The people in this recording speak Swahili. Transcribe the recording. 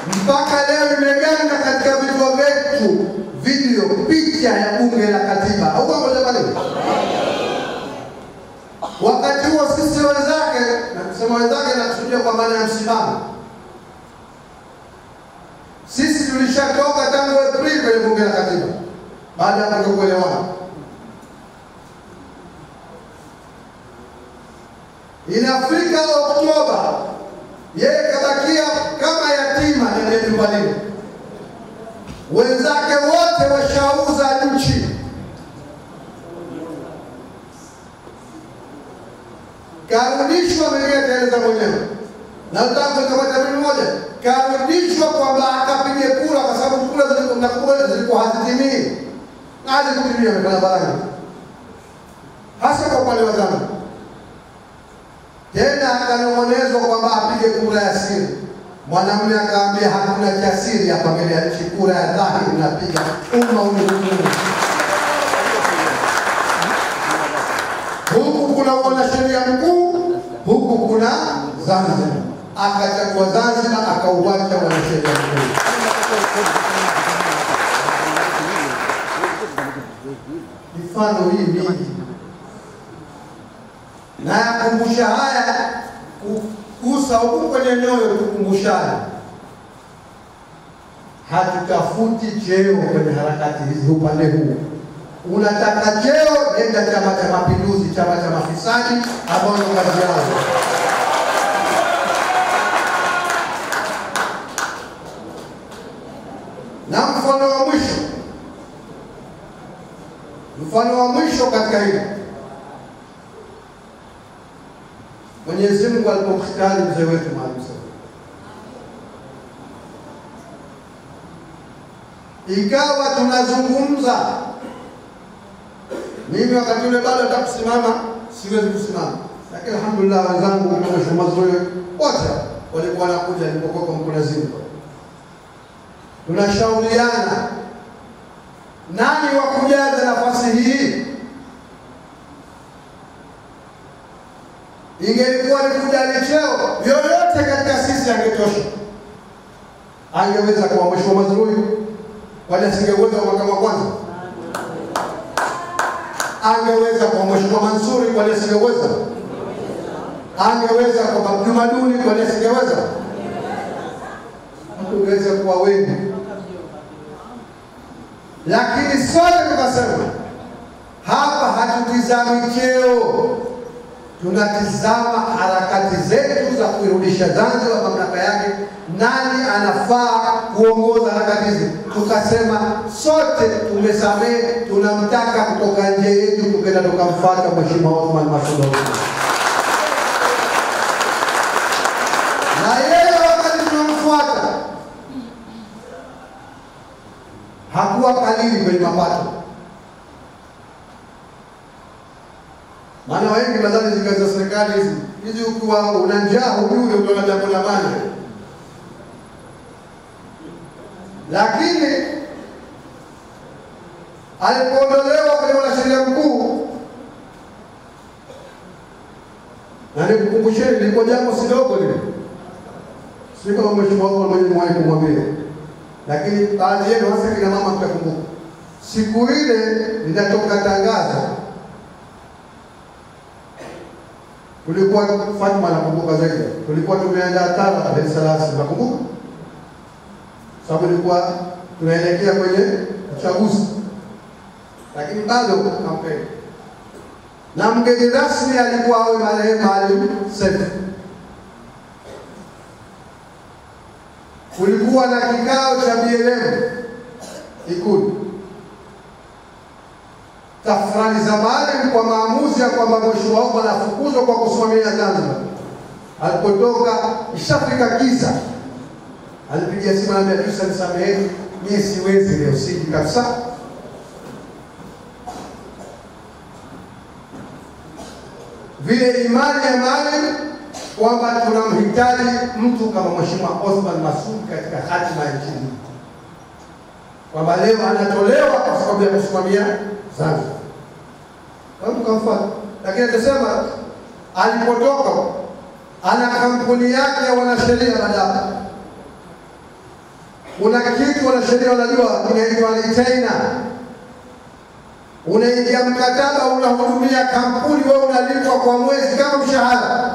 mpaka leo imeganda katika vituo vyetu video picha ya bunge la katiba. Au kwa jamani? Wakati huo sisi wenzake, na kusema wenzake na kusudia kwa maana ya msimamo, sisi tulishatoka tangu Aprili kwenye bunge la katiba baada ya kutokuelewana. Inafika Oktoba, yeye kabakia kama yatima ndio nyumbani. Wenzake wote washauza nchi. Karudishwa mwenyewe taeleza mwenyewe. Na utaanza kama tabiri moja. Karudishwa kwamba akapige kura kwa sababu kura zilikuwa hazitimii. Na hazikutimia barabarani. Hasa kwa upande wa Zanzibar. Tena akanong'onezwa kwamba apige kura ya siri. Mwanamume akaambia hakuna cha siri hapa mbele ya nchi, kura ya dhahiri unapiga umma unahukumu. Huku kuna mwanasheria mkuu, huku kuna Zanzibar. Akachagua Zanzibar, akauacha mwanasheria mkuu. Mifano hii mingi. Na yakumbusha haya kusa huku kwenye nyoyo kukumbushana. Hatutafuti cheo kwenye harakati hizi upande huu. Unataka cheo, nenda Chama cha Mapinduzi, chama cha mafisadi ambao ndio kazi yao. Na mfano wa mwisho katika hili, Mwenyezi Mungu alipomkhitari mzee wetu Maalim Seif, ikawa tunazungumza, mimi wakati ule bado nitakusimama, siwezi kusimama, lakini alhamdulillah wenzangu kama Mheshimiwa Mazrui wote walikuwa wanakuja nilipokuwa kwa Mkunazini. Tunashauriana nani wa kujaza nafasi hii. Ingelikuwa ni kujali cheo, yoyote katika sisi angetosha. Angeweza kuwa Mheshimiwa Mazrui, wala asingeweza kwa kama kwanza. Angeweza kwa Mheshimiwa Mansuri, wala asingeweza. Angeweza kwa Juma Duni, wala asingeweza. Angeweza kuwa wengi. Lakini sote tukasema hapa hatutizami cheo, tunatizama harakati zetu za kuirudisha Zanzibar mamlaka yake. Nani anafaa kuongoza harakati hizi? Tukasema sote tumesamehe, tunamtaka kutoka nje yetu, tukenda tukamfuata Mheshimiwa Othman Masoud. Na yeye wakati tunamfuata hakuwa kalili kwenye mapato. Maana wengi nadhani zikaza serikali hizi ukiwa una njaa hujui utaona jambo la maana. Lakini alipoondolewa kwenye mwanasheria mkuu, na nikukumbusheni liko jambo si dogo lile. Sio kama Mheshimiwa wangu mwenyewe mwahi kumwambia. Lakini baadhi yenu hasa kina mama mtakumbuka. Siku ile linatoka tangazo. Tulikuwa Fatma nakumbuka zaidi. Tulikuwa tumeandaa tara Dar es Salaam, nakumbuka. Sababu tulikuwa tunaelekea kwenye uchaguzi. Lakini bado kampeni. Na mgeni rasmi alikuwa awe marehemu Maalim Seif. Kulikuwa na kikao cha BLM Ikulu. Tafrani za Maalim kwa maamuzi ya kwamba Mheshimiwa Othman anafukuzwa kwa kusimamia Zanzibar. Alipotoka ishafika giza, alipigia simu na Medusa, nisameheni, mimi siwezi leo, siji kabisa. Vile imani ya Maalim kwamba tunamhitaji mtu kama Mheshimiwa Othman Masoud katika hatima ya nchi hii, kwamba leo anatolewa kwa sababu ya kusimamia Zanzibar. Watu kamfuata. Lakini atasema alipotoka ana kampuni yake ya wanasheria Madaba. Kuna kitu wanasheria wanajua kinaitwa retainer. Unaingia mkataba, unahudumia kampuni, wewe unalipwa kwa mwezi kama mshahara.